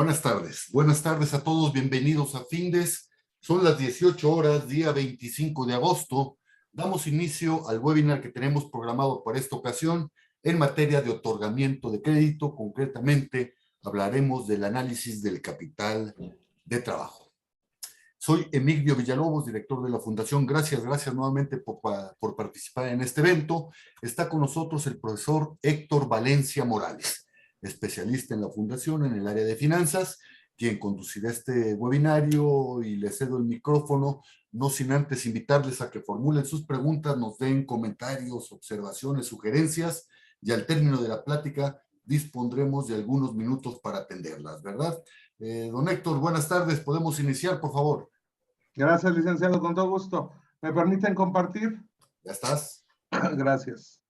Buenas tardes a todos, bienvenidos a Findes. Son las 18 horas, día 25 de agosto. Damos inicio al webinar que tenemos programado para esta ocasión en materia de otorgamiento de crédito. Concretamente, hablaremos del análisis del capital de trabajo. Soy Emilio Villalobos, director de la Fundación. Gracias nuevamente por participar en este evento. Está con nosotros el profesor Héctor Valencia Morales, especialista en la Fundación en el área de finanzas, quien conducirá este webinario, y le cedo el micrófono, no sin antes invitarles a que formulen sus preguntas, nos den comentarios, observaciones, sugerencias, y al término de la plática dispondremos de algunos minutos para atenderlas, ¿verdad? Don Héctor, buenas tardes. ¿Podemos iniciar, por favor? Gracias, licenciado, con todo gusto. ¿Me permiten compartir? Ya estás. Gracias.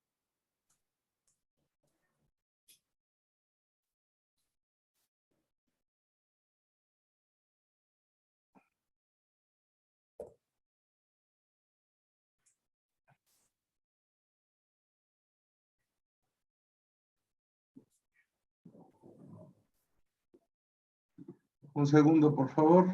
Un segundo, por favor.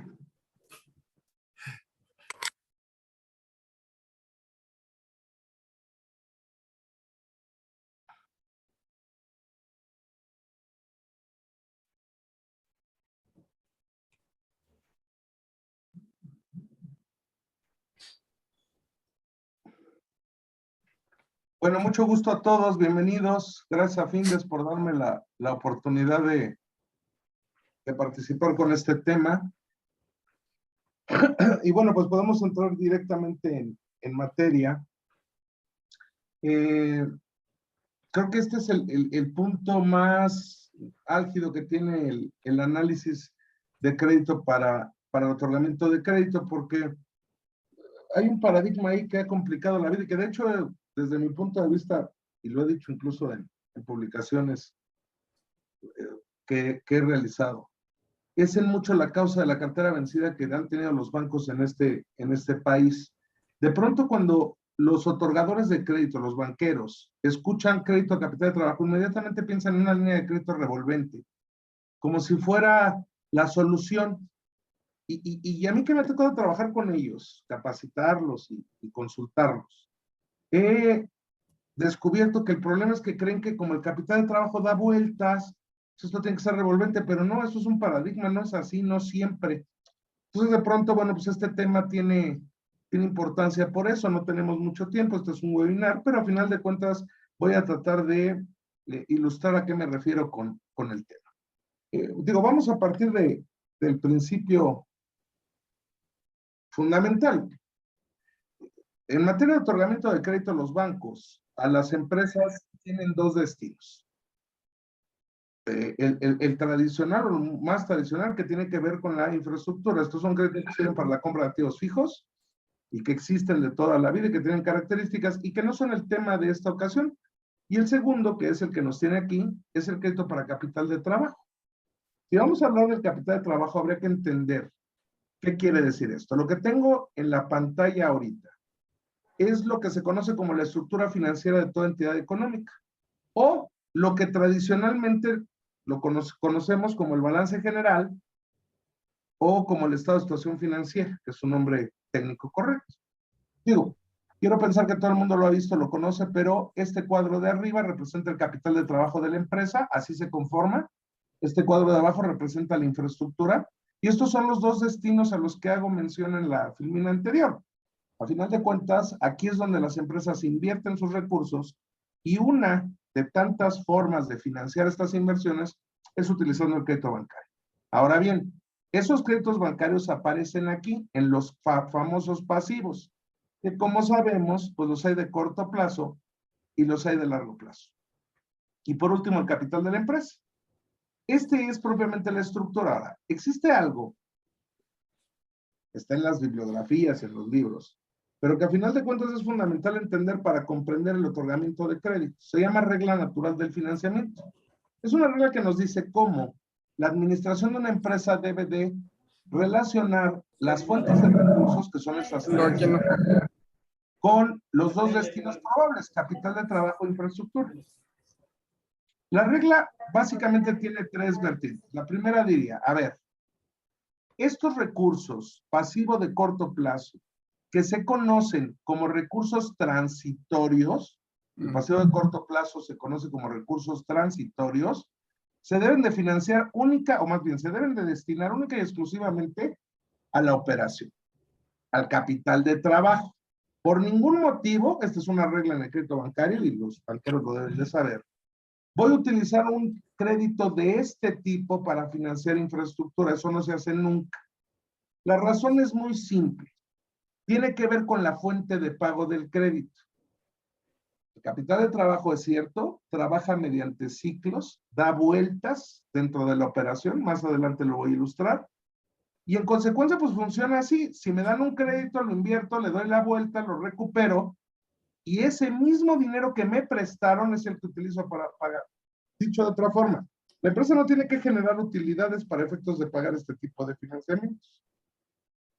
Bueno, mucho gusto a todos, bienvenidos. Gracias a Findes por darme la oportunidad de participar con este tema. Y bueno, pues podemos entrar directamente en materia. Creo que este es el punto más álgido que tiene el análisis de crédito para el otorgamiento de crédito, porque hay un paradigma ahí que ha complicado la vida y que de hecho, desde mi punto de vista, y lo he dicho incluso en publicaciones que he realizado, es en mucho la causa de la cartera vencida que han tenido los bancos en este país. De pronto, cuando los otorgadores de crédito, los banqueros, escuchan crédito a capital de trabajo, inmediatamente piensan en una línea de crédito revolvente, como si fuera la solución. Y a mí que me ha tocado trabajar con ellos, capacitarlos y consultarlos, he descubierto que el problema es que creen que como el capital de trabajo da vueltas, esto tiene que ser revolvente, pero no, eso es un paradigma, no es así, no siempre. Entonces, de pronto, bueno, pues este tema tiene importancia por eso, no tenemos mucho tiempo, este es un webinar, pero a final de cuentas voy a tratar de ilustrar a qué me refiero con el tema. Vamos a partir del principio fundamental. En materia de otorgamiento de crédito, los bancos a las empresas tienen dos destinos. El tradicional, o el más tradicional, que tiene que ver con la infraestructura. Estos son créditos que sirven para la compra de activos fijos y que existen de toda la vida y que tienen características y que no son el tema de esta ocasión. Y el segundo, que es el que nos tiene aquí, es el crédito para capital de trabajo. Si vamos a hablar del capital de trabajo, habría que entender qué quiere decir esto. Lo que tengo en la pantalla ahorita es lo que se conoce como la estructura financiera de toda entidad económica, o lo que tradicionalmente lo conocemos como el balance general o como el estado de situación financiera, que es un nombre técnico correcto. Quiero pensar que todo el mundo lo ha visto, lo conoce, pero este cuadro de arriba representa el capital de trabajo de la empresa, así se conforma. Este cuadro de abajo representa la infraestructura, y estos son los dos destinos a los que hago mención en la filmina anterior. A final de cuentas, aquí es donde las empresas invierten sus recursos, y una de tantas formas de financiar estas inversiones es utilizando el crédito bancario. Ahora bien, esos créditos bancarios aparecen aquí en los famosos pasivos, que como sabemos, pues los hay de corto plazo y los hay de largo plazo. Y por último, el capital de la empresa. Este es propiamente la estructura. Existe algo, está en las bibliografías, en los libros, pero que a final de cuentas es fundamental entender para comprender el otorgamiento de crédito. Se llama regla natural del financiamiento. Es una regla que nos dice cómo la administración de una empresa debe de relacionar las fuentes de recursos, que son estas tres, con los dos destinos probables, capital de trabajo e infraestructura. La regla básicamente tiene tres vertientes. La primera diría, a ver, estos recursos pasivos de corto plazo, que se conocen como recursos transitorios, el pasivo de corto plazo se conoce como recursos transitorios, se deben de financiar única, o más bien, se deben de destinar única y exclusivamente a la operación, al capital de trabajo. Por ningún motivo, esta es una regla en el crédito bancario y los banqueros lo deben de saber, voy a utilizar un crédito de este tipo para financiar infraestructura. Eso no se hace nunca. La razón es muy simple. Tiene que ver con la fuente de pago del crédito. El capital de trabajo, es cierto, trabaja mediante ciclos, da vueltas dentro de la operación, más adelante lo voy a ilustrar, y en consecuencia pues funciona así. Si me dan un crédito, lo invierto, le doy la vuelta, lo recupero, y ese mismo dinero que me prestaron es el que utilizo para pagar. Dicho de otra forma, la empresa no tiene que generar utilidades para efectos de pagar este tipo de financiamientos.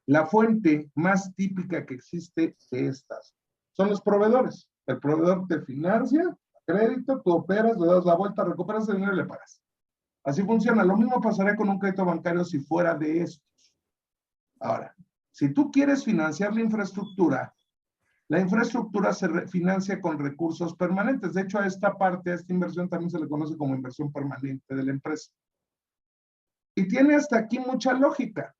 La fuente más típica que existe de estas son los proveedores. El proveedor te financia, crédito, tú operas, le das la vuelta, recuperas el dinero y le pagas. Así funciona. Lo mismo pasaría con un crédito bancario si fuera de estos. Ahora, si tú quieres financiar la infraestructura se financia con recursos permanentes. De hecho, a esta parte, a esta inversión también se le conoce como inversión permanente de la empresa. Y tiene hasta aquí mucha lógica.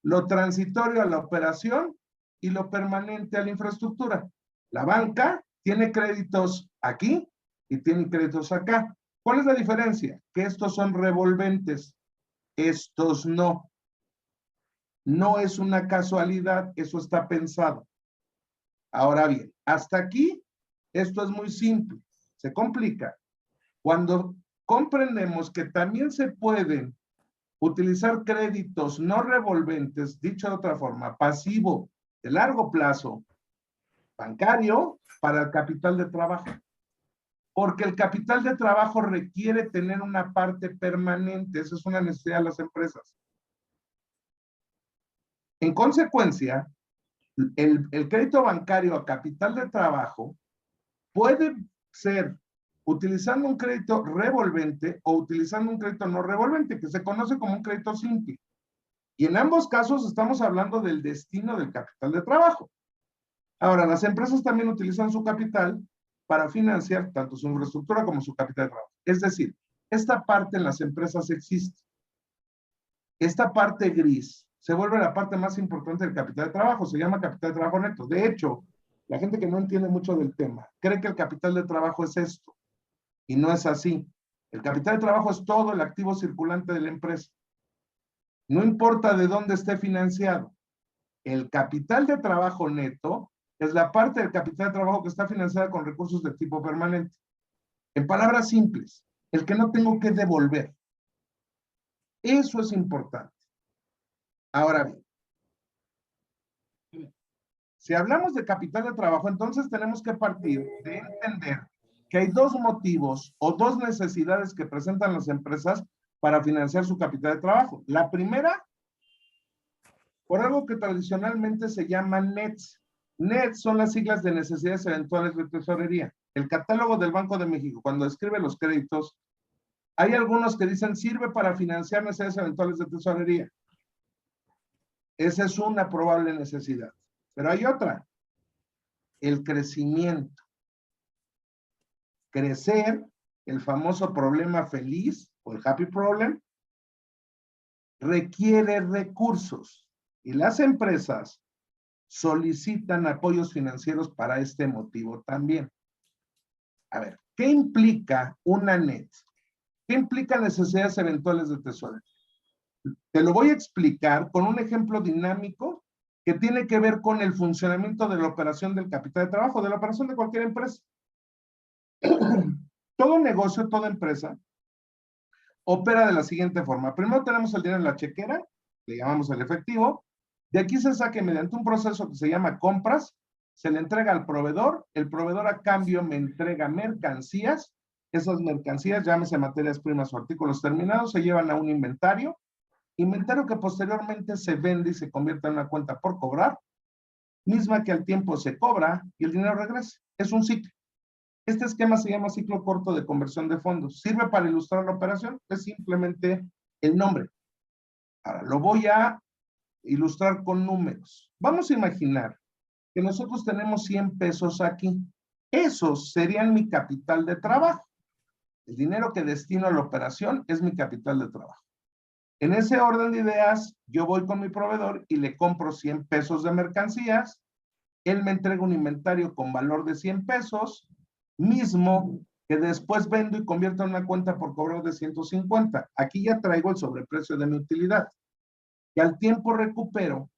Lo transitorio a la operación y lo permanente a la infraestructura. La banca tiene créditos aquí y tiene créditos acá. ¿Cuál es la diferencia? Que estos son revolventes, estos no. No es una casualidad, eso está pensado. Ahora bien, hasta aquí, esto es muy simple. Se complica cuando comprendemos que también se pueden utilizar créditos no revolventes, dicho de otra forma, pasivo de largo plazo, bancario, para el capital de trabajo. Porque el capital de trabajo requiere tener una parte permanente, eso es una necesidad de las empresas. En consecuencia, el crédito bancario a capital de trabajo puede ser utilizando un crédito revolvente o utilizando un crédito no revolvente, que se conoce como un crédito simple. Y en ambos casos estamos hablando del destino del capital de trabajo. Ahora, las empresas también utilizan su capital para financiar tanto su infraestructura como su capital de trabajo. Es decir, esta parte en las empresas existe. Esta parte gris se vuelve la parte más importante del capital de trabajo, se llama capital de trabajo neto. De hecho, la gente que no entiende mucho del tema cree que el capital de trabajo es esto, y no es así. El capital de trabajo es todo el activo circulante de la empresa. No importa de dónde esté financiado. El capital de trabajo neto es la parte del capital de trabajo que está financiada con recursos de tipo permanente. En palabras simples, el que no tengo que devolver. Eso es importante. Ahora bien, si hablamos de capital de trabajo, entonces tenemos que partir de entender que hay dos motivos o dos necesidades que presentan las empresas para financiar su capital de trabajo. La primera, por algo que tradicionalmente se llama NETs. NETs son las siglas de necesidades eventuales de tesorería. El catálogo del Banco de México, cuando describe los créditos, hay algunos que dicen sirve para financiar necesidades eventuales de tesorería. Esa es una probable necesidad. Pero hay otra, el crecimiento. Crecer, el famoso problema feliz o el happy problem, requiere recursos y las empresas solicitan apoyos financieros para este motivo también. A ver, ¿qué implica una NET? ¿Qué implica necesidades eventuales de tesorería? Te lo voy a explicar con un ejemplo dinámico que tiene que ver con el funcionamiento de la operación del capital de trabajo, de la operación de cualquier empresa. Todo negocio, toda empresa, opera de la siguiente forma. Primero tenemos el dinero en la chequera, le llamamos el efectivo. De aquí se saca mediante un proceso que se llama compras, se le entrega al proveedor, el proveedor a cambio me entrega mercancías, esas mercancías, llámese materias primas o artículos terminados, se llevan a un inventario que posteriormente se vende y se convierte en una cuenta por cobrar, misma que al tiempo se cobra y el dinero regresa. Es un ciclo. Este esquema se llama ciclo corto de conversión de fondos. ¿Sirve para ilustrar la operación? Es simplemente el nombre. Ahora, lo voy a ilustrar con números. Vamos a imaginar que nosotros tenemos 100 pesos aquí. Esos serían mi capital de trabajo. El dinero que destino a la operación es mi capital de trabajo. En ese orden de ideas, yo voy con mi proveedor y le compro 100 pesos de mercancías. Él me entrega un inventario con valor de 100 pesos, mismo que después vendo y convierto en una cuenta por cobrar de 150. Aquí ya traigo el sobreprecio de mi utilidad. Y al tiempo recupero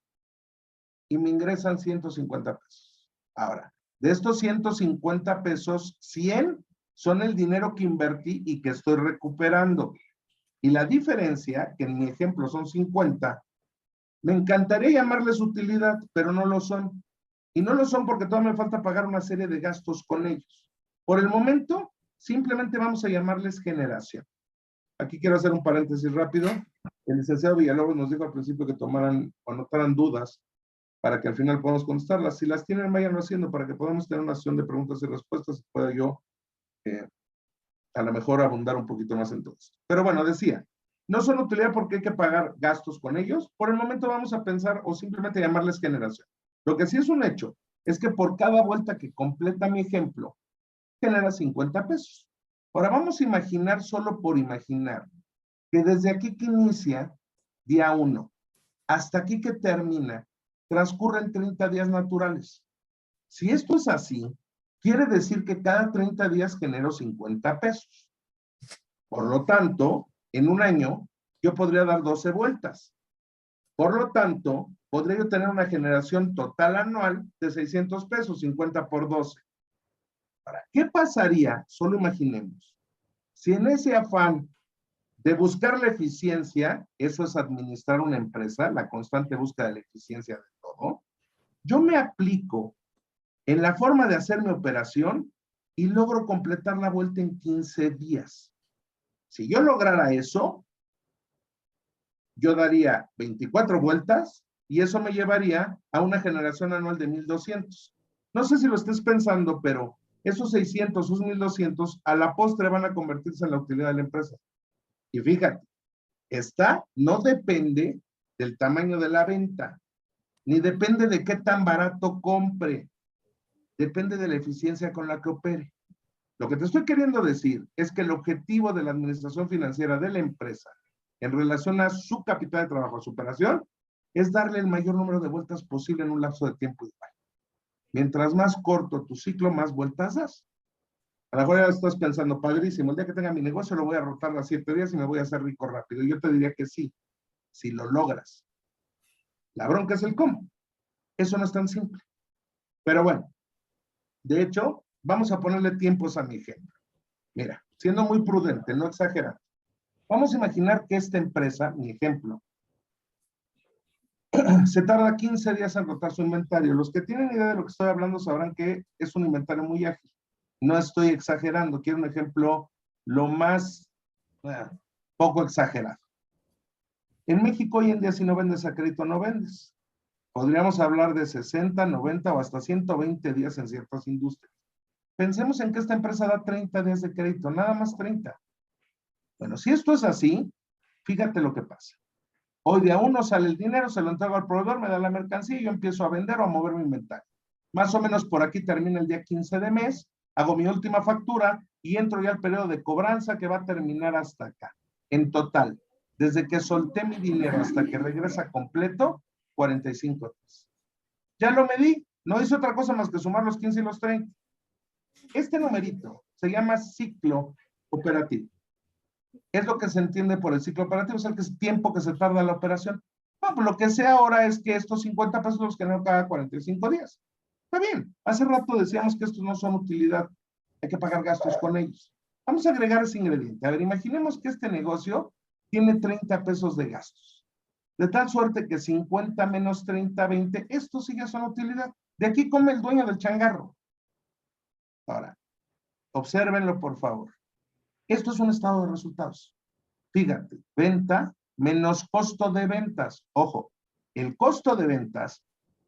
y me ingresan 150 pesos. Ahora, de estos 150 pesos, 100 son el dinero que invertí y que estoy recuperando. Y la diferencia, que en mi ejemplo son 50, me encantaría llamarles utilidad, pero no lo son. Y no lo son porque todavía me falta pagar una serie de gastos con ellos. Por el momento, simplemente vamos a llamarles generación. Aquí quiero hacer un paréntesis rápido. El licenciado Villalobos nos dijo al principio que tomaran o anotaran dudas para que al final podamos contestarlas. Si las tienen, vayan haciendo para que podamos tener una sesión de preguntas y respuestas y pueda yo a lo mejor abundar un poquito más en todo esto. Pero bueno, decía, no son utilidad porque hay que pagar gastos con ellos. Por el momento vamos a pensar o simplemente llamarles generación. Lo que sí es un hecho es que por cada vuelta que completa mi ejemplo, genera 50 pesos. Ahora vamos a imaginar, solo por imaginar, que desde aquí que inicia, día 1, hasta aquí que termina, transcurren 30 días naturales. Si esto es así, quiere decir que cada 30 días genero 50 pesos. Por lo tanto, en un año, yo podría dar 12 vueltas. Por lo tanto, podría yo tener una generación total anual de 600 pesos, 50 por 12. Ahora, ¿qué pasaría? Solo imaginemos. Si en ese afán de buscar la eficiencia, eso es administrar una empresa, la constante búsqueda de la eficiencia de todo, yo me aplico en la forma de hacer mi operación y logro completar la vuelta en 15 días. Si yo lograra eso, yo daría 24 vueltas y eso me llevaría a una generación anual de 1,200. No sé si lo estés pensando, pero esos 600, esos 1,200, a la postre van a convertirse en la utilidad de la empresa. Y fíjate, esta no depende del tamaño de la venta, ni depende de qué tan barato compre, depende de la eficiencia con la que opere. Lo que te estoy queriendo decir es que el objetivo de la administración financiera de la empresa en relación a su capital de trabajo, a su operación, es darle el mayor número de vueltas posible en un lapso de tiempo igual. Mientras más corto tu ciclo, más vueltas das. A lo mejor ya estás pensando, padrísimo, el día que tenga mi negocio lo voy a rotar a 7 días y me voy a hacer rico rápido. Y yo te diría que sí, si lo logras. La bronca es el cómo. Eso no es tan simple. Pero bueno, de hecho, vamos a ponerle tiempos a mi ejemplo. Mira, siendo muy prudente, no exagerando. Vamos a imaginar que esta empresa, mi ejemplo, se tarda 15 días en rotar su inventario. Los que tienen idea de lo que estoy hablando sabrán que es un inventario muy ágil. No estoy exagerando, quiero un ejemplo lo más poco exagerado. En México hoy en día si no vendes a crédito no vendes. Podríamos hablar de 60, 90 o hasta 120 días en ciertas industrias. Pensemos en que esta empresa da 30 días de crédito, nada más 30. Bueno, si esto es así, fíjate lo que pasa. Hoy día 1 sale el dinero, se lo entrego al proveedor, me da la mercancía y yo empiezo a vender o a mover mi inventario. Más o menos por aquí termina el día 15 de mes, hago mi última factura y entro ya al periodo de cobranza que va a terminar hasta acá. En total, desde que solté mi dinero hasta que regresa completo, 45 días. Ya lo medí, no hice otra cosa más que sumar los 15 y los 30. Este numerito se llama ciclo operativo. Es lo que se entiende por el ciclo operativo, es el tiempo que se tarda la operación. Bueno, pues lo que sé ahora es que estos 50 pesos los genero cada 45 días. Está bien, hace rato decíamos que estos no son utilidad, hay que pagar gastos con ellos. Vamos a agregar ese ingrediente. A ver, imaginemos que este negocio tiene 30 pesos de gastos. De tal suerte que 50 menos 30, 20, estos sí ya son utilidad. De aquí come el dueño del changarro. Ahora, obsérvenlo por favor. Esto es un estado de resultados. Fíjate, venta menos costo de ventas. Ojo, el costo de ventas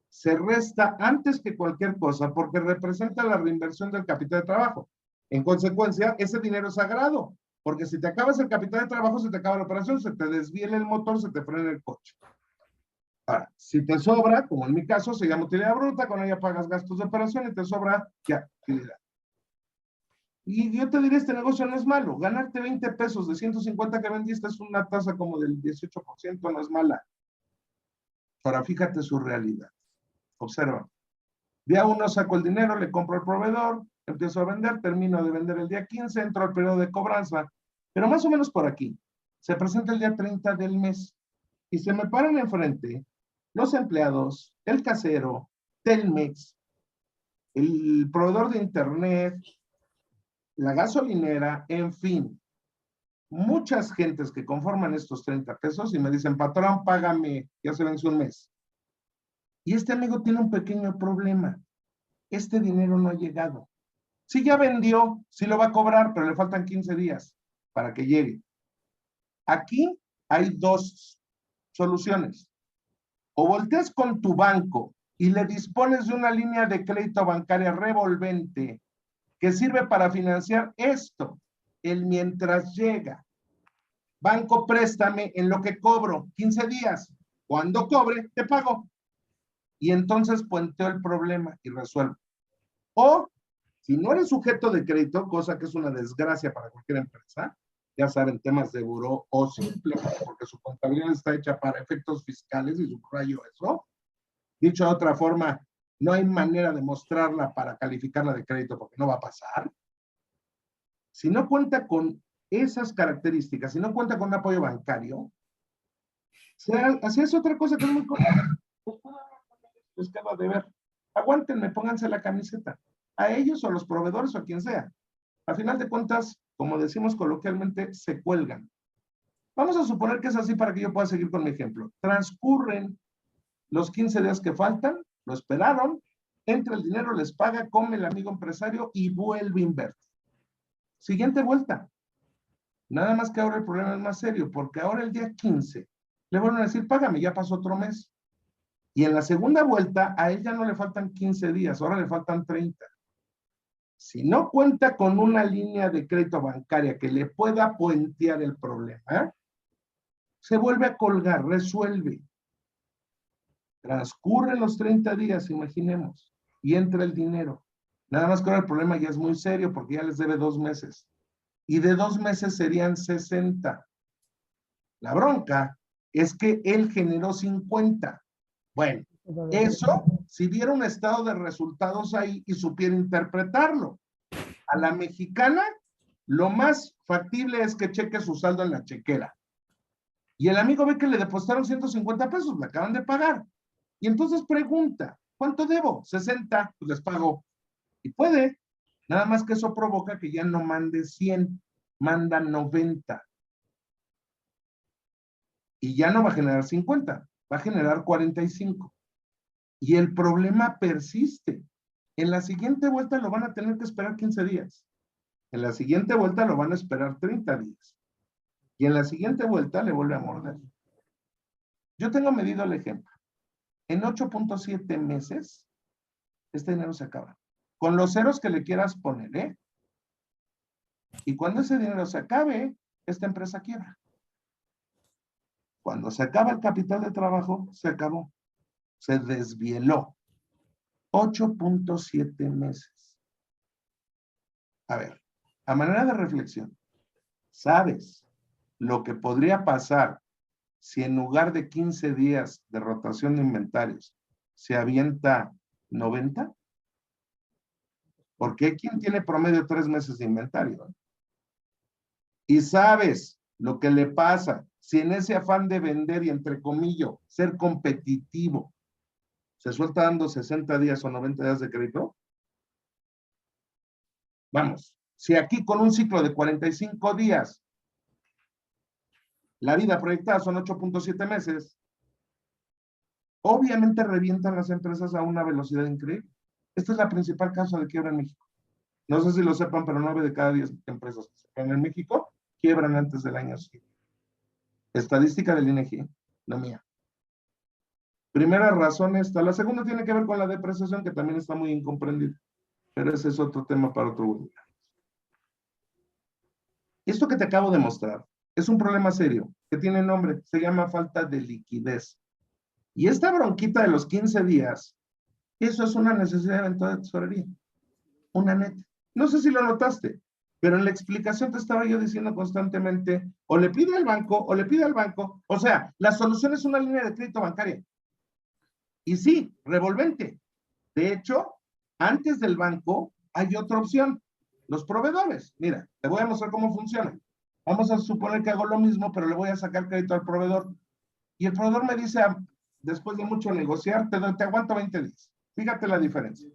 se resta antes que cualquier cosa porque representa la reinversión del capital de trabajo. En consecuencia, ese dinero es sagrado, porque si te acabas el capital de trabajo, se te acaba la operación, se te desviela el motor, se te frena el coche. Ahora, si te sobra, como en mi caso, se llama utilidad bruta, con ella pagas gastos de operación y te sobra ya, utilidad. Y yo te diré, este negocio no es malo. Ganarte 20 pesos de 150 que vendiste es una tasa como del 18%, no es mala. Ahora, fíjate su realidad. Observa. Día 1 saco el dinero, le compro al proveedor, empiezo a vender, termino de vender el día 15, entro al periodo de cobranza, pero más o menos por aquí. Se presenta el día 30 del mes y se me paran enfrente los empleados, el casero, Telmex, el proveedor de internet, la gasolinera, en fin, muchas gentes que conforman estos 30 pesos y me dicen, patrón, págame, ya se venció un mes. Y este amigo tiene un pequeño problema. Este dinero no ha llegado. Sí ya vendió, sí lo va a cobrar, pero le faltan 15 días para que llegue. Aquí hay dos soluciones. O volteas con tu banco y le dispones de una línea de crédito bancaria revolvente que sirve para financiar esto, el mientras llega. Banco, préstame en lo que cobro, 15 días. Cuando cobre, te pago. Y entonces puenteo el problema y resuelvo. O, si no eres sujeto de crédito, cosa que es una desgracia para cualquier empresa, ya saben, temas de buró o simplemente porque su contabilidad está hecha para efectos fiscales y subrayo eso. Dicho de otra forma, no hay manera de mostrarla para calificarla de crédito porque no va a pasar. Si no cuenta con esas características, si no cuenta con un apoyo bancario, así es otra cosa que es muy común. Les queda de ver. Aguántenme, pónganse la camiseta. A ellos o a los proveedores o a quien sea. A final de cuentas, como decimos coloquialmente, se cuelgan. Vamos a suponer que es así para que yo pueda seguir con mi ejemplo. Transcurren los 15 días que faltan, lo esperaron, entra el dinero, les paga, come el amigo empresario y vuelve a invertir. Siguiente vuelta. Nada más que ahora el problema es más serio, porque ahora el día 15 le vuelven a decir, págame, ya pasó otro mes. Y en la segunda vuelta, a él ya no le faltan 15 días, ahora le faltan 30. Si no cuenta con una línea de crédito bancaria que le pueda puentear el problema, se vuelve a colgar, resuelve. Transcurren los 30 días, imaginemos, y entra el dinero. Nada más que ahora el problema ya es muy serio porque ya les debe 2 meses. Y de 2 meses serían 60. La bronca es que él generó 50. Bueno, eso, si viera un estado de resultados ahí y supiera interpretarlo. A la mexicana, lo más factible es que cheque su saldo en la chequera. Y el amigo ve que le depositaron 150 pesos, le acaban de pagar. Y entonces pregunta, ¿cuánto debo? 60, pues les pago. Y puede, nada más que eso provoca que ya no mande 100, manda 90. Y ya no va a generar 50, va a generar 45. Y el problema persiste. En la siguiente vuelta lo van a tener que esperar 15 días. En la siguiente vuelta lo van a esperar 30 días. Y en la siguiente vuelta le vuelve a morder. Yo tengo medido el ejemplo. En 8.7 meses, este dinero se acaba. Con los ceros que le quieras poner, ¿eh? Y cuando ese dinero se acabe, esta empresa quiebra. Cuando se acaba el capital de trabajo, se acabó. Se desvieló. 8.7 meses. A ver, a manera de reflexión, ¿sabes lo que podría pasar si en lugar de 15 días de rotación de inventarios se avienta 90? Porque hay quien tiene promedio 3 meses de inventario. Y sabes lo que le pasa si en ese afán de vender y entre comillas ser competitivo se suelta dando 60 días o 90 días de crédito. Vamos, si aquí con un ciclo de 45 días la vida proyectada son 8.7 meses, obviamente revientan las empresas a una velocidad increíble. Esta es la principal causa de quiebra en México. No sé si lo sepan, pero 9 de cada 10 empresas que se quedan en México quiebran antes del año siguiente. Estadística del INEGI, no mía. Primera razón esta. La segunda tiene que ver con la depreciación, que también está muy incomprendida. Pero ese es otro tema para otro webinar. Esto que te acabo de mostrar es un problema serio que tiene nombre, se llama falta de liquidez. Y esta bronquita de los 15 días, eso es una necesidad eventual de tesorería, una neta. No sé si lo notaste, pero en la explicación te estaba yo diciendo constantemente, o le pide al banco, o le pide al banco. O sea, la solución es una línea de crédito bancaria. Y sí, revolvente. De hecho, antes del banco hay otra opción, los proveedores. Mira, te voy a mostrar cómo funciona. Vamos a suponer que hago lo mismo, pero le voy a sacar crédito al proveedor. Y el proveedor me dice, después de mucho negociar, te aguanto 20 días. Fíjate la diferencia.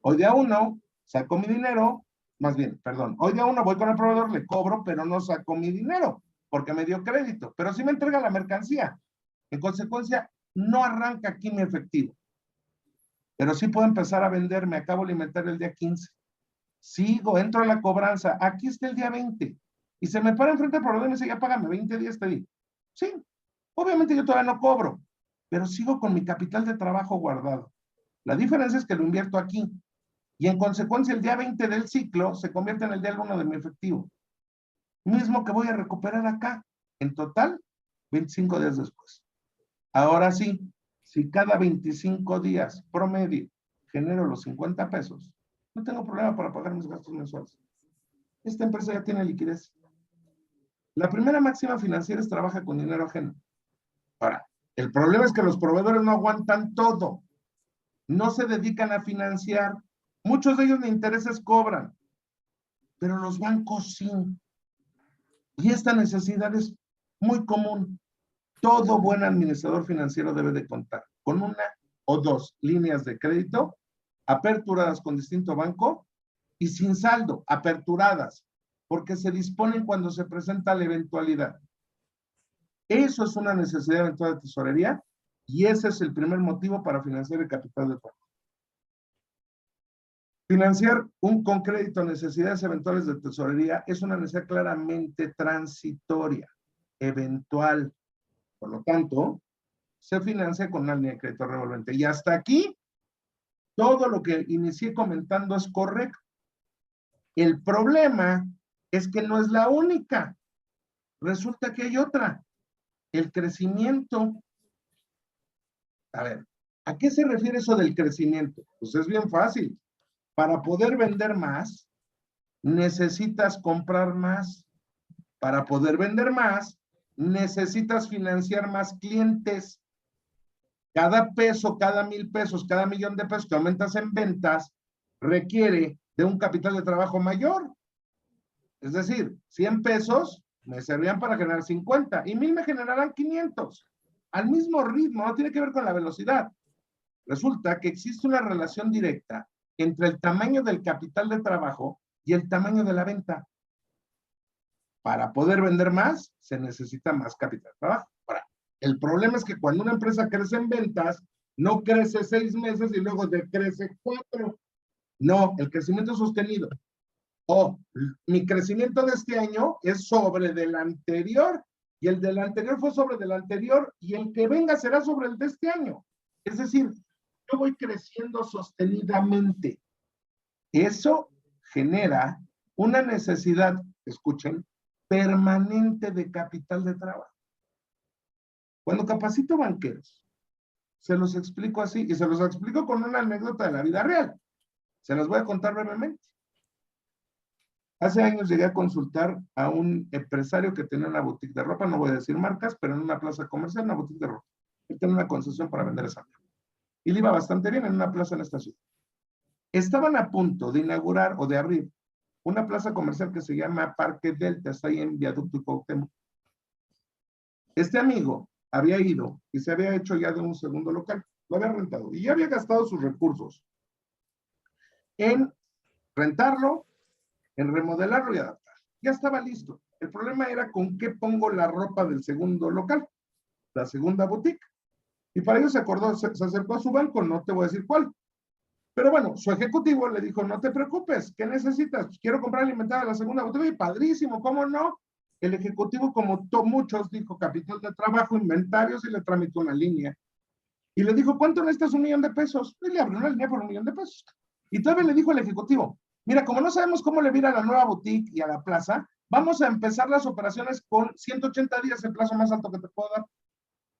Hoy día uno, saco mi dinero, más bien, perdón, hoy día uno voy con el proveedor, le cobro, pero no saco mi dinero, porque me dio crédito, pero sí me entrega la mercancía. En consecuencia, no arranca aquí mi efectivo. Pero sí puedo empezar a vender, me acabo de alimentar el día 15. Sigo, entro a la cobranza, aquí está el día 20. Y se me para enfrente del proveedor y me dice, ya págame, 20 días te di. Sí, obviamente yo todavía no cobro, pero sigo con mi capital de trabajo guardado. La diferencia es que lo invierto aquí. Y en consecuencia, el día 20 del ciclo se convierte en el día 1 de mi efectivo. Mismo que voy a recuperar acá. En total, 25 días después. Ahora sí, si cada 25 días promedio genero los 50 pesos, no tengo problema para pagar mis gastos mensuales. Esta empresa ya tiene liquidez. La primera máxima financiera es trabaja con dinero ajeno. Ahora, el problema es que los proveedores no aguantan todo. No se dedican a financiar. Muchos de ellos ni intereses cobran, pero los bancos sí. Y esta necesidad es muy común. Todo buen administrador financiero debe de contar con una o dos líneas de crédito aperturadas con distinto banco y sin saldo, aperturadas, porque se disponen cuando se presenta la eventualidad. Eso es una necesidad eventual de tesorería y ese es el primer motivo para financiar el capital de trabajo. Financiar con crédito necesidades eventuales de tesorería es una necesidad claramente transitoria, eventual. Por lo tanto, se financia con una línea de crédito revolvente. Y hasta aquí, todo lo que inicié comentando es correcto. El problema es que no es la única. Resulta que hay otra. El crecimiento. A ver, ¿a qué se refiere eso del crecimiento? Pues es bien fácil. Para poder vender más, necesitas comprar más. Para poder vender más, necesitas financiar más clientes. Cada peso, cada 1,000 pesos, cada millón de pesos que aumentas en ventas requiere de un capital de trabajo mayor. Es decir, 100 pesos me servían para generar 50 y 1,000 me generarán 500. Al mismo ritmo, no tiene que ver con la velocidad. Resulta que existe una relación directa entre el tamaño del capital de trabajo y el tamaño de la venta. Para poder vender más, se necesita más capital de trabajo. Ahora, el problema es que cuando una empresa crece en ventas, no crece 6 meses y luego decrece 4. No, el crecimiento es sostenido. Mi crecimiento de este año es sobre del anterior, y el del anterior fue sobre del anterior, y el que venga será sobre el de este año. Es decir, yo voy creciendo sostenidamente. Eso genera una necesidad, escuchen, permanente de capital de trabajo. Cuando capacito banqueros, se los explico así, y se los explico con una anécdota de la vida real. Se las voy a contar brevemente. Hace años llegué a consultar a un empresario que tenía una boutique de ropa, no voy a decir marcas, pero en una plaza comercial, una boutique de ropa. Él tenía una concesión para vender esa ropa. Y le iba bastante bien en una plaza en esta ciudad. Estaban a punto de inaugurar o de abrir una plaza comercial que se llama Parque Delta, está ahí en Viaducto y Cuauhtémoc. Este amigo había ido y se había hecho ya de un segundo local, lo había rentado y ya había gastado sus recursos en rentarlo, en remodelarlo y adaptar. Ya estaba listo. El problema era con qué pongo la ropa del segundo local, la segunda boutique. Y para ello se acercó a su banco, no te voy a decir cuál. Pero bueno, su ejecutivo le dijo, no te preocupes, ¿qué necesitas? Quiero comprar alimentaria la segunda boutique. Y padrísimo, ¿cómo no? El ejecutivo, como muchos, dijo capital de trabajo, inventarios, y le tramitó una línea. Y le dijo, ¿cuánto necesitas? 1,000,000 de pesos. Y le abrió una línea por 1,000,000 de pesos. Y todavía le dijo al ejecutivo, mira, como no sabemos cómo le va a ir a la nueva boutique y a la plaza, Vamos a empezar las operaciones con 180 días, el plazo más alto que te puedo dar.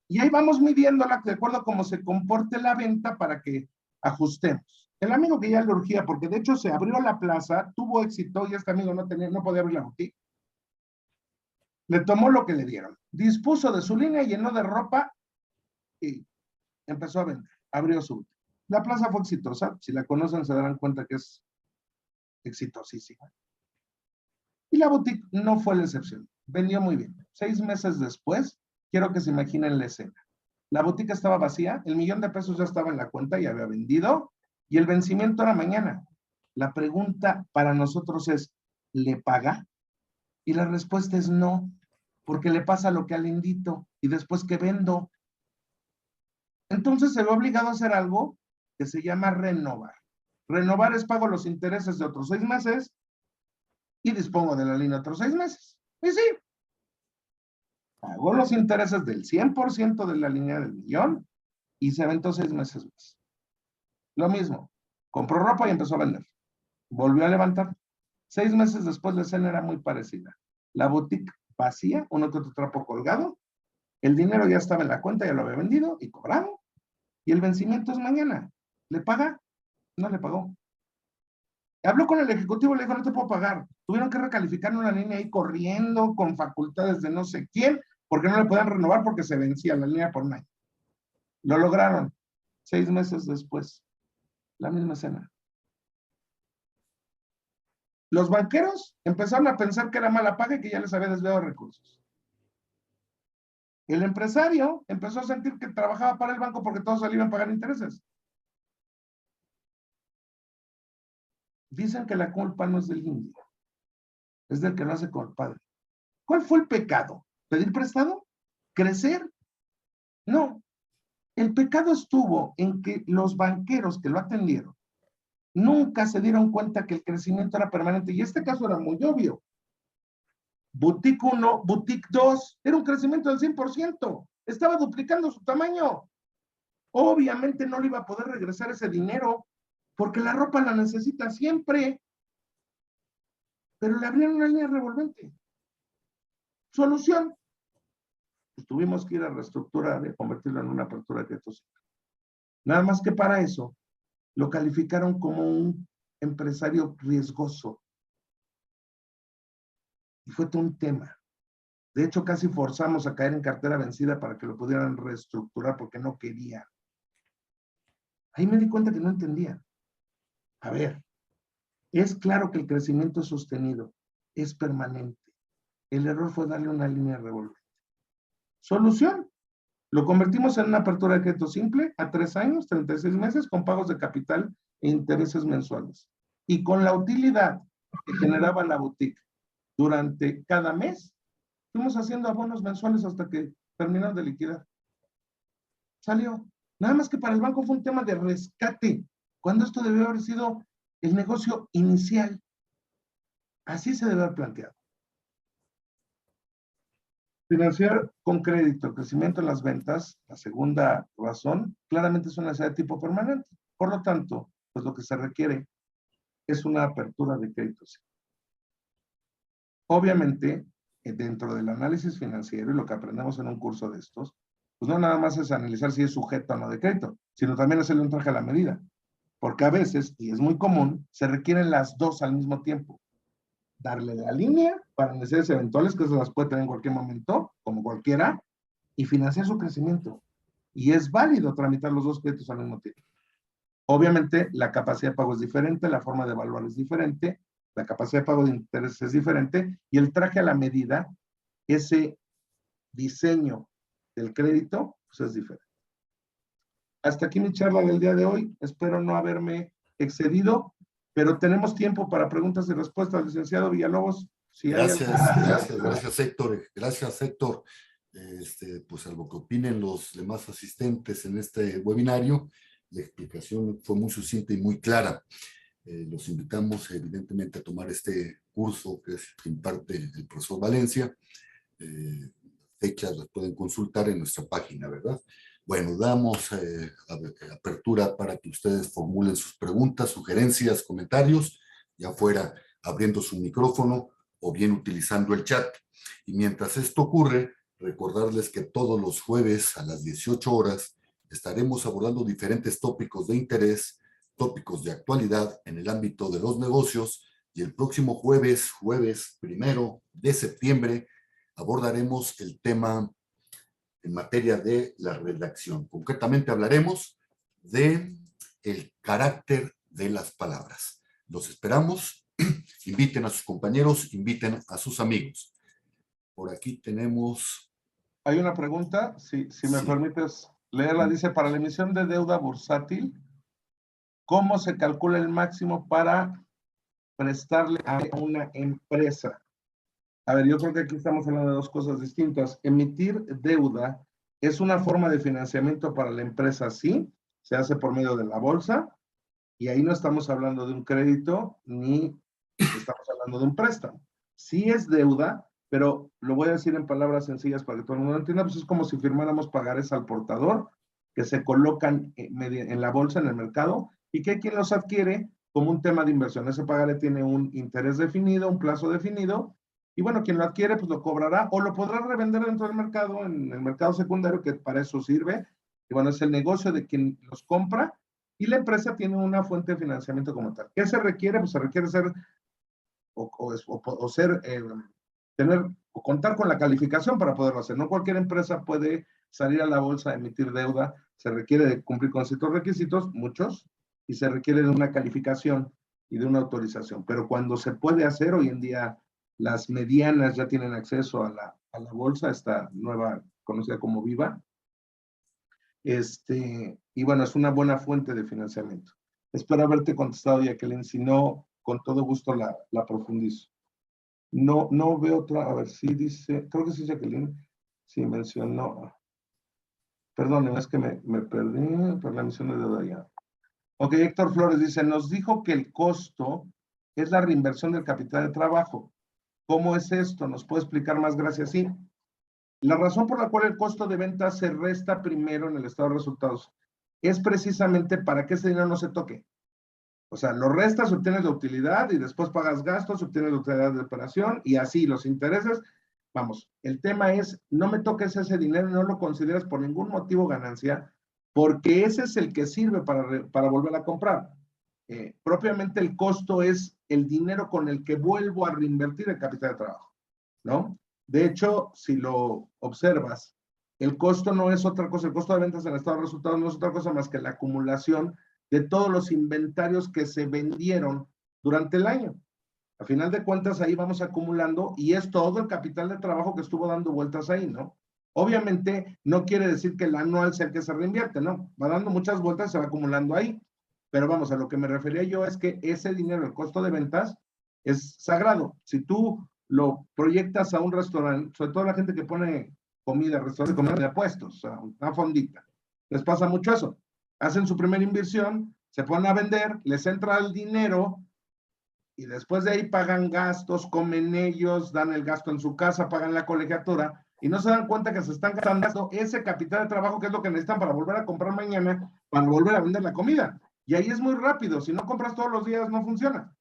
Y ahí vamos midiéndola de acuerdo a cómo se comporte la venta para que ajustemos. El amigo que ya le urgía, porque de hecho se abrió la plaza, tuvo éxito y este amigo no podía abrir la boutique, le tomó lo que le dieron. Dispuso de su línea, llenó de ropa y empezó a vender. Abrió su boutique. La plaza fue exitosa. Si la conocen se darán cuenta que es exitosísima. Y la boutique no fue la excepción. Vendió muy bien. 6 meses después, quiero que se imaginen la escena. La boutique estaba vacía, el $1,000,000 ya estaba en la cuenta, ya había vendido, y el vencimiento era mañana. La pregunta para nosotros es, ¿le paga? Y la respuesta es no, porque le pasa lo que al indito, y después que vendo. Entonces se ve obligado a hacer algo que se llama renovar. Renovar es pago los intereses de otros 6 meses, y dispongo de la línea otros 6 meses. Y sí, pagó los intereses del 100% de la línea del $1,000,000 y se aventó 6 meses más. Lo mismo, compró ropa y empezó a vender. Volvió a levantar. 6 meses después la escena era muy parecida. La boutique vacía, uno que otro trapo colgado, el dinero ya estaba en la cuenta, ya lo había vendido y cobrado, y el vencimiento es mañana. ¿Le paga? No le pagó. Habló con el ejecutivo, le dijo, no te puedo pagar. Tuvieron que recalificar una línea ahí corriendo con facultades de no sé quién, porque no le podían renovar porque se vencía la línea por un año. Lo lograron. 6 meses después, la misma escena. Los banqueros empezaron a pensar que era mala paga y que ya les había desviado recursos. El empresario empezó a sentir que trabajaba para el banco porque todos le iban a pagar intereses. Dicen que la culpa no es del indio, es del que lo hace con el padre. ¿Cuál fue el pecado? ¿Pedir prestado? ¿Crecer? No. El pecado estuvo en que los banqueros que lo atendieron nunca se dieron cuenta que el crecimiento era permanente. Y este caso era muy obvio. Boutique 1, Boutique 2, era un crecimiento del 100%. Estaba duplicando su tamaño. Obviamente no le iba a poder regresar ese dinero porque la ropa la necesita siempre. Pero le abrieron una línea revolvente. Solución. Pues tuvimos que ir a reestructurar y convertirlo en una apertura de crédito simple. Nada más que para eso lo calificaron como un empresario riesgoso. Y fue todo un tema. De hecho, casi forzamos a caer en cartera vencida para que lo pudieran reestructurar porque no querían. Ahí me di cuenta que no entendían. A ver, es claro que el crecimiento es sostenido, es permanente. El error fue darle una línea revolvente. Solución. Lo convertimos en una apertura de crédito simple a 3 años, 36 meses, con pagos de capital e intereses mensuales. Y con la utilidad que generaba la boutique durante cada mes, fuimos haciendo abonos mensuales hasta que terminamos de liquidar. Salió. Nada más que para el banco fue un tema de rescate, cuando esto debió haber sido el negocio inicial. Así se debe haber planteado. Financiar con crédito, crecimiento en las ventas, la segunda razón, claramente es una necesidad de tipo permanente. Por lo tanto, pues lo que se requiere es una apertura de créditos. Obviamente, dentro del análisis financiero y lo que aprendemos en un curso de estos, pues no nada más es analizar si es sujeto o no de crédito, sino también hacerle un traje a la medida. Porque a veces, y es muy común, se requieren las dos al mismo tiempo. Darle la línea para necesidades eventuales, que se las puede tener en cualquier momento, como cualquiera, y financiar su crecimiento. Y es válido tramitar los dos créditos al mismo tiempo. Obviamente, la capacidad de pago es diferente, la forma de evaluar es diferente, la capacidad de pago de interés es diferente, y el traje a la medida, ese diseño del crédito, pues es diferente. Hasta aquí mi charla del día de hoy. Espero no haberme excedido, pero tenemos tiempo para preguntas y respuestas. Licenciado Villalobos, si gracias, hay gracias, Héctor. Gracias, Héctor. Pues algo que opinen los demás asistentes en este webinario, la explicación fue muy sucinta y muy clara. Los invitamos evidentemente a tomar este curso que imparte el profesor Valencia. Fechas las pueden consultar en nuestra página, ¿verdad? Bueno, damos apertura para que ustedes formulen sus preguntas, sugerencias, comentarios, ya fuera abriendo su micrófono o bien utilizando el chat. Y mientras esto ocurre, recordarles que todos los jueves a las 18 horas estaremos abordando diferentes tópicos de interés, tópicos de actualidad en el ámbito de los negocios, y el próximo jueves 1 de septiembre, abordaremos el tema en materia de la redacción. Concretamente hablaremos de el carácter de las palabras. Los esperamos. Inviten a sus compañeros, inviten a sus amigos. Por aquí tenemos... Hay una pregunta, si me permites leerla. Dice, para la emisión de deuda bursátil, ¿cómo se calcula el máximo para prestarle a una empresa? A ver, yo creo que aquí estamos hablando de dos cosas distintas. Emitir deuda es una forma de financiamiento para la empresa, sí, se hace por medio de la bolsa, y ahí no estamos hablando de un crédito, ni estamos hablando de un préstamo. Sí es deuda, pero lo voy a decir en palabras sencillas para que todo el mundo lo entienda, pues es como si firmáramos pagares al portador, que se colocan en la bolsa, en el mercado, y que hay quien los adquiere como un tema de inversión. Ese pagaré tiene un interés definido, un plazo definido, y bueno, quien lo adquiere, pues lo cobrará o lo podrá revender dentro del mercado, en el mercado secundario, que para eso sirve. Y bueno, es el negocio de quien los compra, y la empresa tiene una fuente de financiamiento como tal. ¿Qué se requiere? Pues se requiere ser, tener o contar con la calificación para poderlo hacer. No cualquier empresa puede salir a la bolsa a emitir deuda. Se requiere de cumplir con ciertos requisitos, muchos, y se requiere de una calificación y de una autorización. Pero cuando se puede hacer, hoy en día las medianas ya tienen acceso a la bolsa, esta nueva conocida como Viva. Y bueno, es una buena fuente de financiamiento. Espero haberte contestado, Jacqueline. Si no, con todo gusto la profundizo. No veo otra, a ver si dice, creo que sí, Jacqueline, sí mencionó. Perdón, es que me perdí por la emisión de deuda ya. Ok, Héctor Flores dice, nos dijo que el costo es la reinversión del capital de trabajo. ¿Cómo es esto? ¿Nos puede explicar más? Gracias. Sí. La razón por la cual el costo de venta se resta primero en el estado de resultados es precisamente para que ese dinero no se toque. O sea, lo restas, obtienes la utilidad y después pagas gastos, obtienes la utilidad de operación y así los intereses. Vamos, el tema es, no me toques ese dinero, no lo consideres por ningún motivo ganancia, porque ese es el que sirve para volver a comprar. Propiamente el costo es el dinero con el que vuelvo a reinvertir el capital de trabajo, ¿no? De hecho, si lo observas, el costo no es otra cosa, el costo de ventas en el estado de resultados no es otra cosa más que la acumulación de todos los inventarios que se vendieron durante el año. A final de cuentas, ahí vamos acumulando y es todo el capital de trabajo que estuvo dando vueltas ahí, ¿no? Obviamente, no quiere decir que el anual sea el que se reinvierte, ¿no? Va dando muchas vueltas, se va acumulando ahí. Pero vamos, a lo que me refería yo es que ese dinero, el costo de ventas, es sagrado. Si tú lo proyectas a un restaurante, sobre todo la gente que pone comida, restaurante, comida de apuestos, o sea, una fondita, les pasa mucho eso. Hacen su primera inversión, se ponen a vender, les entra el dinero y después de ahí pagan gastos, comen ellos, dan el gasto en su casa, pagan la colegiatura y no se dan cuenta que se están gastando ese capital de trabajo que es lo que necesitan para volver a comprar mañana, para volver a vender la comida. Y ahí es muy rápido, si no compras todos los días no funciona.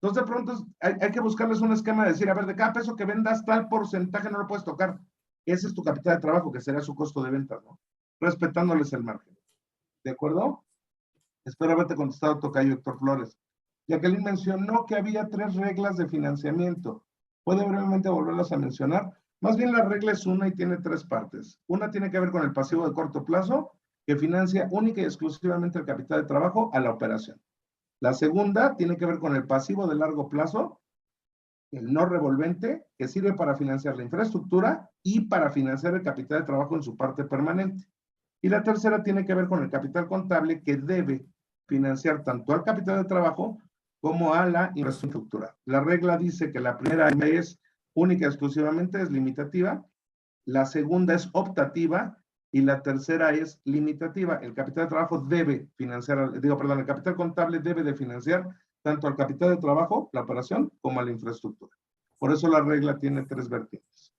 Entonces de pronto hay que buscarles un esquema de decir, a ver, de cada peso que vendas tal porcentaje no lo puedes tocar. Ese es tu capital de trabajo, que será su costo de venta, ¿no? Respetándoles el margen. ¿De acuerdo? Espero haberte contestado, tocayo Héctor Flores. Jacqueline mencionó que había 3 reglas de financiamiento. ¿Puede brevemente volverlas a mencionar? Más bien la regla es una y tiene 3 partes. Una tiene que ver con el pasivo de corto plazo, que financia única y exclusivamente el capital de trabajo a la operación. La segunda tiene que ver con el pasivo de largo plazo, el no revolvente, que sirve para financiar la infraestructura y para financiar el capital de trabajo en su parte permanente. Y la tercera tiene que ver con el capital contable, que debe financiar tanto al capital de trabajo como a la infraestructura. La regla dice que la primera es única y exclusivamente, es limitativa, la segunda es optativa y la tercera es limitativa. El capital de trabajo debe financiar, el capital contable debe de financiar tanto al capital de trabajo, la operación, como a la infraestructura. Por eso la regla tiene 3 vertientes.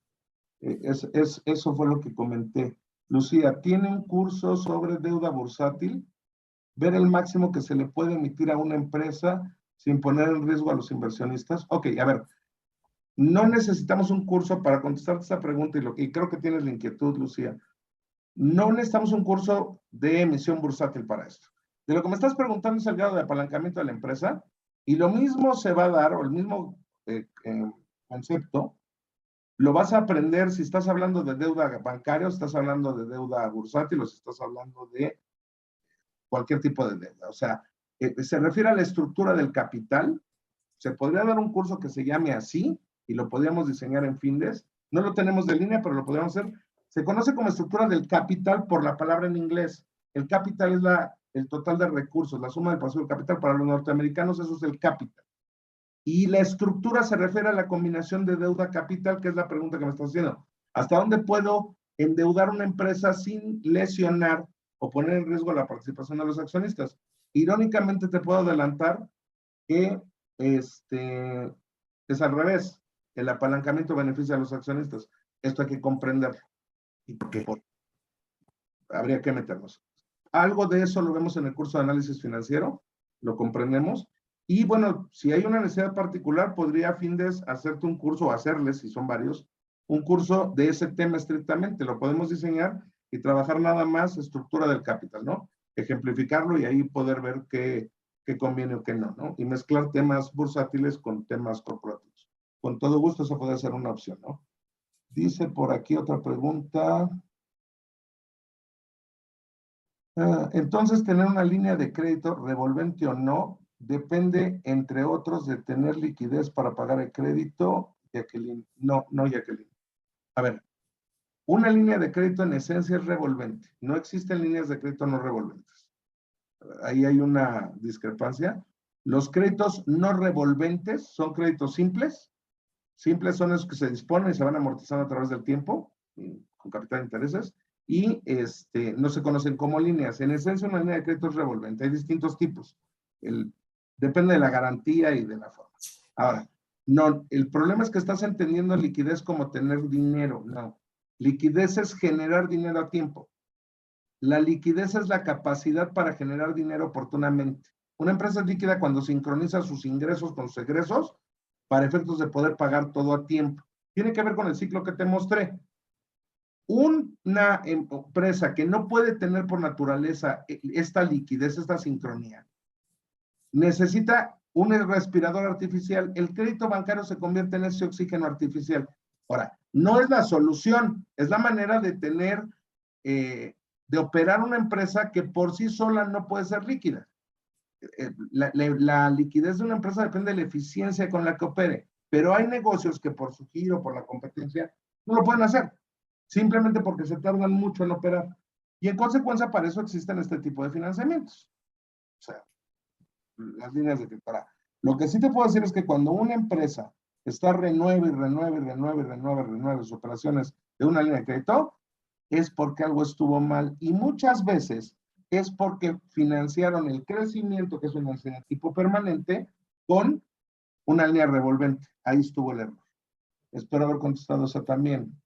Eso fue lo que comenté. Lucía, ¿tiene un curso sobre deuda bursátil? Ver el máximo que se le puede emitir a una empresa sin poner en riesgo a los inversionistas. Ok, a ver, No necesitamos un curso para contestarte esta pregunta y creo que tienes la inquietud, Lucía. No necesitamos un curso de emisión bursátil para esto. De lo que me estás preguntando es el grado de apalancamiento de la empresa, y lo mismo se va a dar, o el mismo concepto, lo vas a aprender si estás hablando de deuda bancaria, o si estás hablando de deuda bursátil, o si estás hablando de cualquier tipo de deuda. O sea, se refiere a la estructura del capital. Se podría dar un curso que se llame así, y lo podríamos diseñar en Findes. No lo tenemos de línea, pero lo podríamos hacer. Se conoce como estructura del capital por la palabra en inglés. El capital es el total de recursos, la suma del pasivo del capital. Para los norteamericanos eso es el capital. Y la estructura se refiere a la combinación de deuda-capital, que es la pregunta que me estás haciendo. ¿Hasta dónde puedo endeudar una empresa sin lesionar o poner en riesgo la participación de los accionistas? Irónicamente te puedo adelantar que es al revés. El apalancamiento beneficia a los accionistas. Esto hay que comprenderlo. ¿Y por qué? Habría que meternos. Algo de eso lo vemos en el curso de análisis financiero, lo comprendemos. Y bueno, si hay una necesidad particular, podría Findes hacerte un curso, o hacerles, si son varios, un curso de ese tema estrictamente. Lo podemos diseñar y trabajar nada más estructura del capital, ¿no? Ejemplificarlo y ahí poder ver qué conviene o qué no, ¿no? Y mezclar temas bursátiles con temas corporativos. Con todo gusto, eso puede ser una opción, ¿no? Dice por aquí otra pregunta. Entonces, tener una línea de crédito revolvente o no, depende, entre otros, de tener liquidez para pagar el crédito. Jacqueline, no, Jacqueline. A ver, una línea de crédito en esencia es revolvente. No existen líneas de crédito no revolventes. Ahí hay una discrepancia. Los créditos no revolventes son créditos simples. Simples son esos que se disponen y se van amortizando a través del tiempo, con capital de intereses, y no se conocen como líneas. En esencia, una línea de crédito es revolvente. Hay distintos tipos. Depende de la garantía y de la forma. Ahora, no, el problema es que estás entendiendo liquidez como tener dinero. No. Liquidez es generar dinero a tiempo. La liquidez es la capacidad para generar dinero oportunamente. Una empresa es líquida cuando sincroniza sus ingresos con sus egresos para efectos de poder pagar todo a tiempo. Tiene que ver con el ciclo que te mostré. Una empresa que no puede tener por naturaleza esta liquidez, esta sincronía, necesita un respirador artificial. El crédito bancario se convierte en ese oxígeno artificial. Ahora, no es la solución, es la manera de tener, de operar una empresa que por sí sola no puede ser líquida. La liquidez de una empresa depende de la eficiencia con la que opere, pero hay negocios que por su giro, por la competencia, no lo pueden hacer, simplemente porque se tardan mucho en operar. Y en consecuencia, para eso existen este tipo de financiamientos. O sea, las líneas de crédito. Lo que sí te puedo decir es que cuando una empresa está renueve sus operaciones de una línea de crédito, es porque algo estuvo mal, y muchas veces es porque financiaron el crecimiento, que es una financiación tipo permanente, con una línea revolvente. Ahí estuvo el error. Espero haber contestado eso también.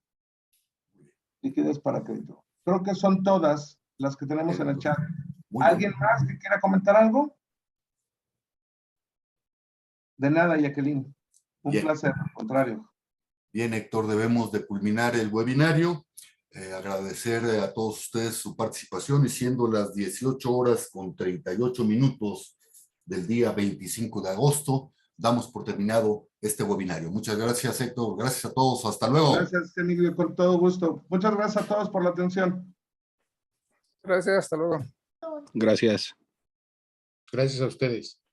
Liquidez para crédito. Creo que son todas las que tenemos en el chat. ¿Alguien más que quiera comentar algo? De nada, Jacqueline. Un placer, al contrario. Bien, Héctor, debemos de culminar el webinario. Agradecer a todos ustedes su participación, y siendo las 18:38 del día 25 de agosto, damos por terminado este webinario. Muchas gracias, Héctor. Gracias a todos. Hasta luego. Gracias, Emilio, con todo gusto. Muchas gracias a todos por la atención. Gracias, hasta luego. Gracias. Gracias a ustedes.